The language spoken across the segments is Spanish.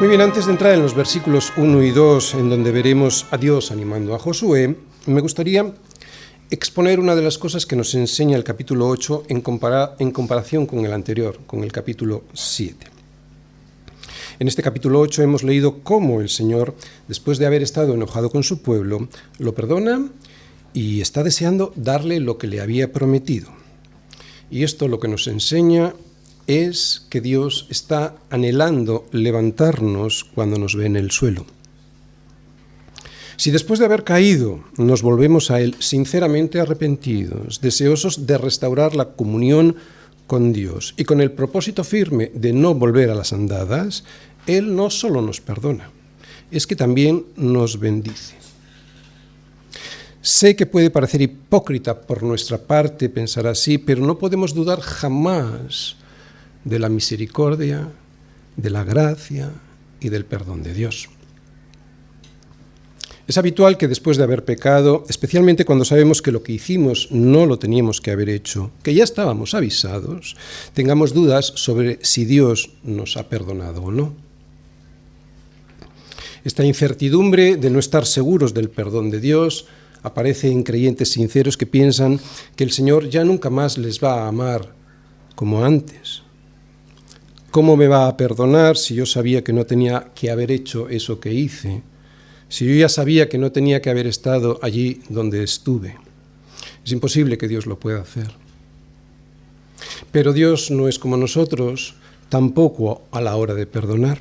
Muy bien, antes de entrar en los versículos 1 y 2, en donde veremos a Dios animando a Josué, me gustaría exponer una de las cosas que nos enseña el capítulo 8 en comparación con el anterior, con el capítulo 7. En este capítulo 8 hemos leído cómo el Señor, después de haber estado enojado con su pueblo, lo perdona y está deseando darle lo que le había prometido. Y esto lo que nos enseña es que Dios está anhelando levantarnos cuando nos ve en el suelo. Si después de haber caído nos volvemos a Él sinceramente arrepentidos, deseosos de restaurar la comunión con Dios y con el propósito firme de no volver a las andadas, Él no solo nos perdona, es que también nos bendice. Sé que puede parecer hipócrita por nuestra parte pensar así, pero no podemos dudar jamás de la misericordia, de la gracia y del perdón de Dios. Es habitual que después de haber pecado, especialmente cuando sabemos que lo que hicimos no lo teníamos que haber hecho, que ya estábamos avisados, tengamos dudas sobre si Dios nos ha perdonado o no. Esta incertidumbre de no estar seguros del perdón de Dios aparece en creyentes sinceros que piensan que el Señor ya nunca más les va a amar como antes. ¿Cómo me va a perdonar si yo sabía que no tenía que haber hecho eso que hice? Si yo ya sabía que no tenía que haber estado allí donde estuve. Es imposible que Dios lo pueda hacer. Pero Dios no es como nosotros, tampoco a la hora de perdonar.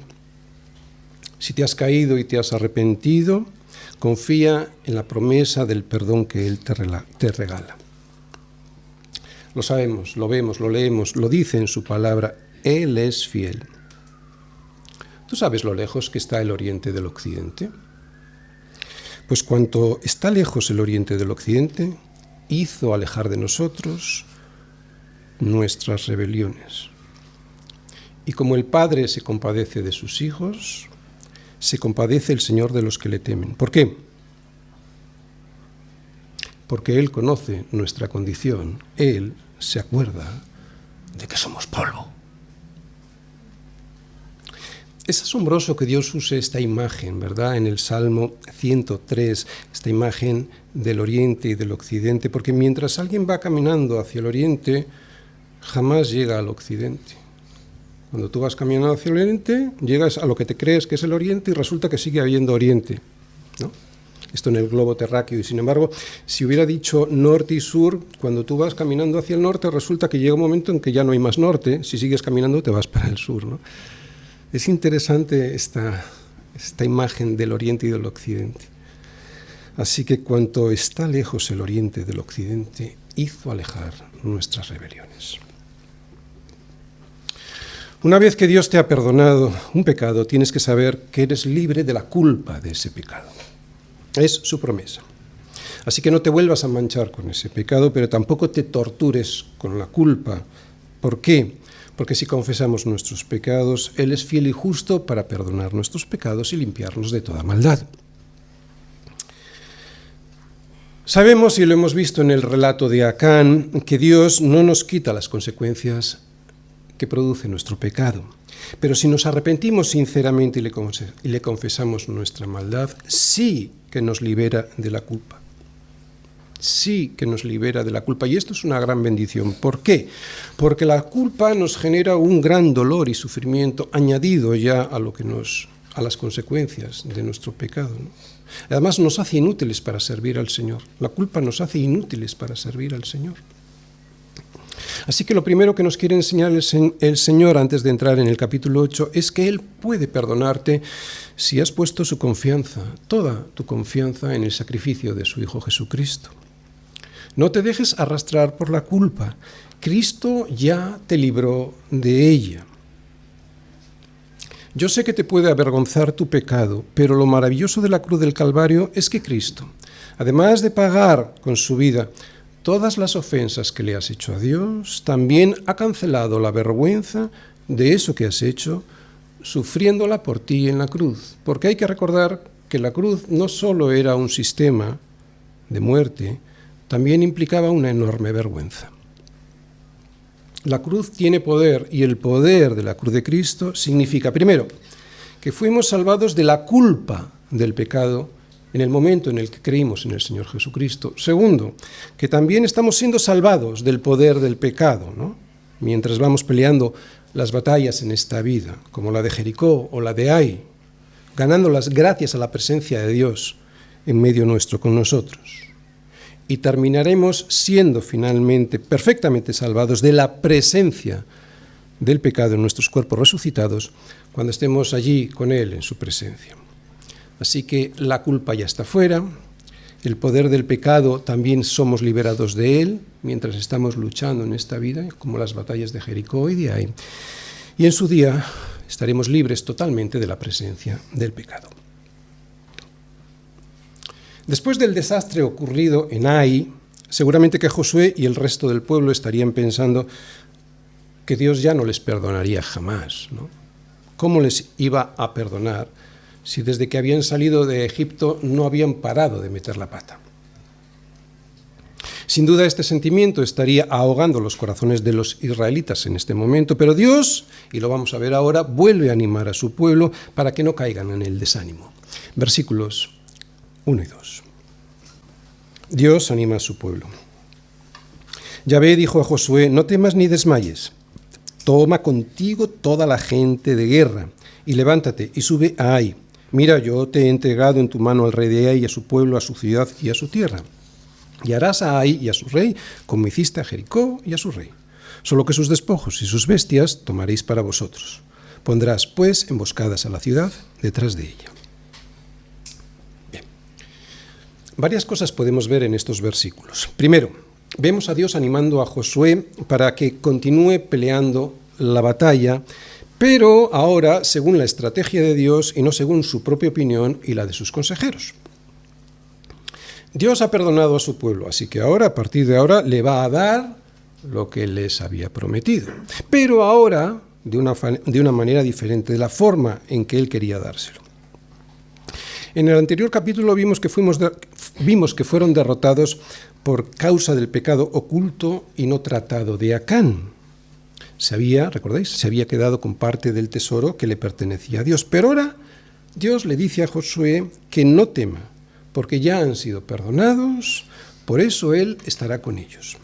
Si te has caído y te has arrepentido, confía en la promesa del perdón que Él te regala. Lo sabemos, lo vemos, lo leemos, lo dice en su palabra. Él es fiel. ¿Tú sabes lo lejos que está el oriente del occidente? Pues cuanto está lejos el oriente del occidente, hizo alejar de nosotros nuestras rebeliones. Y como el Padre se compadece de sus hijos, se compadece el Señor de los que le temen. ¿Por qué? Porque Él conoce nuestra condición. Él se acuerda de que somos polvo. Es asombroso que Dios use esta imagen, ¿verdad? En el Salmo 103, esta imagen del oriente y del occidente, porque mientras alguien va caminando hacia el oriente, jamás llega al occidente. Cuando tú vas caminando hacia el oriente, llegas a lo que te crees que es el oriente y resulta que sigue habiendo oriente, ¿no? Esto en el globo terráqueo. Y sin embargo, si hubiera dicho norte y sur, cuando tú vas caminando hacia el norte, resulta que llega un momento en que ya no hay más norte. Si sigues caminando, te vas para el sur, ¿no? Es interesante esta imagen del oriente y del occidente. Así que cuanto está lejos el oriente del occidente, hizo alejar nuestras rebeliones. Una vez que Dios te ha perdonado un pecado, tienes que saber que eres libre de la culpa de ese pecado. Es su promesa. Así que no te vuelvas a manchar con ese pecado, pero tampoco te tortures con la culpa. ¿Por qué? Porque si confesamos nuestros pecados, Él es fiel y justo para perdonar nuestros pecados y limpiarnos de toda maldad. Sabemos, y lo hemos visto en el relato de Acán, que Dios no nos quita las consecuencias que produce nuestro pecado. Pero si nos arrepentimos sinceramente y le confesamos nuestra maldad, sí que nos libera de la culpa. Sí que nos libera de la culpa. Y esto es una gran bendición. ¿Por qué? Porque la culpa nos genera un gran dolor y sufrimiento añadido ya a las consecuencias de nuestro pecado, ¿no? Además nos hace inútiles para servir al Señor. La culpa nos hace inútiles para servir al Señor. Así que lo primero que nos quiere enseñar el Señor antes de entrar en el capítulo 8 es que Él puede perdonarte si has puesto su confianza, toda tu confianza en el sacrificio de su Hijo Jesucristo. No te dejes arrastrar por la culpa. Cristo ya te libró de ella. Yo sé que te puede avergonzar tu pecado, pero lo maravilloso de la cruz del Calvario es que Cristo, además de pagar con su vida todas las ofensas que le has hecho a Dios, también ha cancelado la vergüenza de eso que has hecho, sufriéndola por ti en la cruz. Porque hay que recordar que la cruz no solo era un sistema de muerte, también implicaba una enorme vergüenza. La cruz tiene poder y el poder de la cruz de Cristo significa, primero, que fuimos salvados de la culpa del pecado en el momento en el que creímos en el Señor Jesucristo. Segundo, que también estamos siendo salvados del poder del pecado, ¿no? Mientras vamos peleando las batallas en esta vida, como la de Jericó o la de Ai, ganándolas gracias a la presencia de Dios en medio nuestro con nosotros. Y terminaremos siendo finalmente perfectamente salvados de la presencia del pecado en nuestros cuerpos resucitados cuando estemos allí con Él en su presencia. Así que la culpa ya está fuera, el poder del pecado también somos liberados de él mientras estamos luchando en esta vida, como las batallas de Jericó y de Ai. Y en su día estaremos libres totalmente de la presencia del pecado. Después del desastre ocurrido en Ai, seguramente que Josué y el resto del pueblo estarían pensando que Dios ya no les perdonaría jamás, ¿no? ¿Cómo les iba a perdonar si desde que habían salido de Egipto no habían parado de meter la pata? Sin duda este sentimiento estaría ahogando los corazones de los israelitas en este momento, pero Dios, y lo vamos a ver ahora, vuelve a animar a su pueblo para que no caigan en el desánimo. Versículos 1 y 2. Dios anima a su pueblo. Yahvé dijo a Josué: no temas ni desmayes, toma contigo toda la gente de guerra y levántate y sube a Ai. Mira, yo te he entregado en tu mano al rey de Ai y a su pueblo, a su ciudad y a su tierra. Y harás a Ai y a su rey como hiciste a Jericó y a su rey. Solo que sus despojos y sus bestias tomaréis para vosotros. Pondrás, pues, emboscadas a la ciudad detrás de ella. Bien. Varias cosas podemos ver en estos versículos. Primero, vemos a Dios animando a Josué para que continúe peleando la batalla, pero ahora según la estrategia de Dios y no según su propia opinión y la de sus consejeros. Dios ha perdonado a su pueblo, así que ahora, a partir de ahora, le va a dar lo que les había prometido. Pero ahora, de una manera diferente, de la forma en que Él quería dárselo. En el anterior capítulo vimos que fueron derrotados por causa del pecado oculto y no tratado de Acán. ¿Recordáis? Se había quedado con parte del tesoro que le pertenecía a Dios. Pero ahora Dios le dice a Josué que no tema, porque ya han sido perdonados, por eso Él estará con ellos.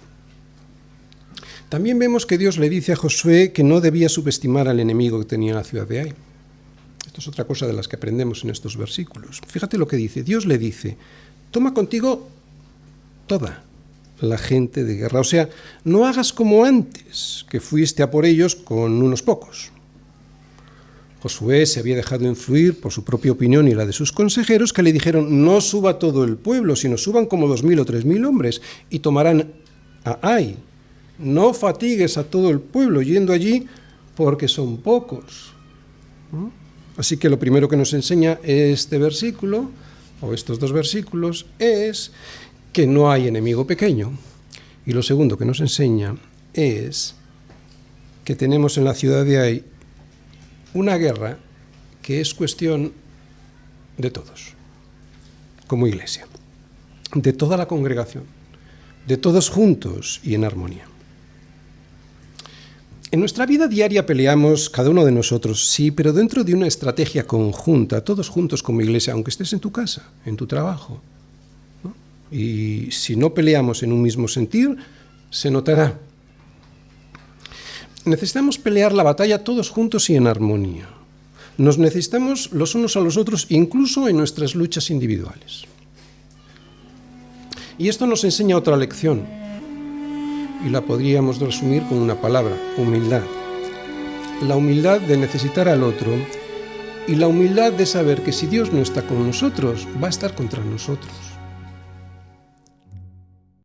También vemos que Dios le dice a Josué que no debía subestimar al enemigo que tenía en la ciudad de Ai. Esto es otra cosa de las que aprendemos en estos versículos. Fíjate lo que dice. Dios le dice: toma contigo toda la gente de guerra. O sea, no hagas como antes, que fuiste a por ellos con unos pocos. Josué se había dejado influir por su propia opinión y la de sus consejeros, que le dijeron: no suba todo el pueblo, sino suban como 2.000 o 3.000 hombres y tomarán a Ai. No fatigues a todo el pueblo yendo allí, porque son pocos. ¿No? Así que lo primero que nos enseña este versículo, o estos dos versículos, es que no hay enemigo pequeño. Y lo segundo que nos enseña es que tenemos en la ciudad de Ai una guerra que es cuestión de todos, como iglesia, de toda la congregación, de todos juntos y en armonía. En nuestra vida diaria peleamos, cada uno de nosotros, sí, pero dentro de una estrategia conjunta, todos juntos como iglesia, aunque estés en tu casa, en tu trabajo, ¿no? Y si no peleamos en un mismo sentir, se notará. Necesitamos pelear la batalla todos juntos y en armonía. Nos necesitamos los unos a los otros, incluso en nuestras luchas individuales. Y esto nos enseña otra lección, y la podríamos resumir con una palabra: humildad. La humildad de necesitar al otro y la humildad de saber que si Dios no está con nosotros, va a estar contra nosotros.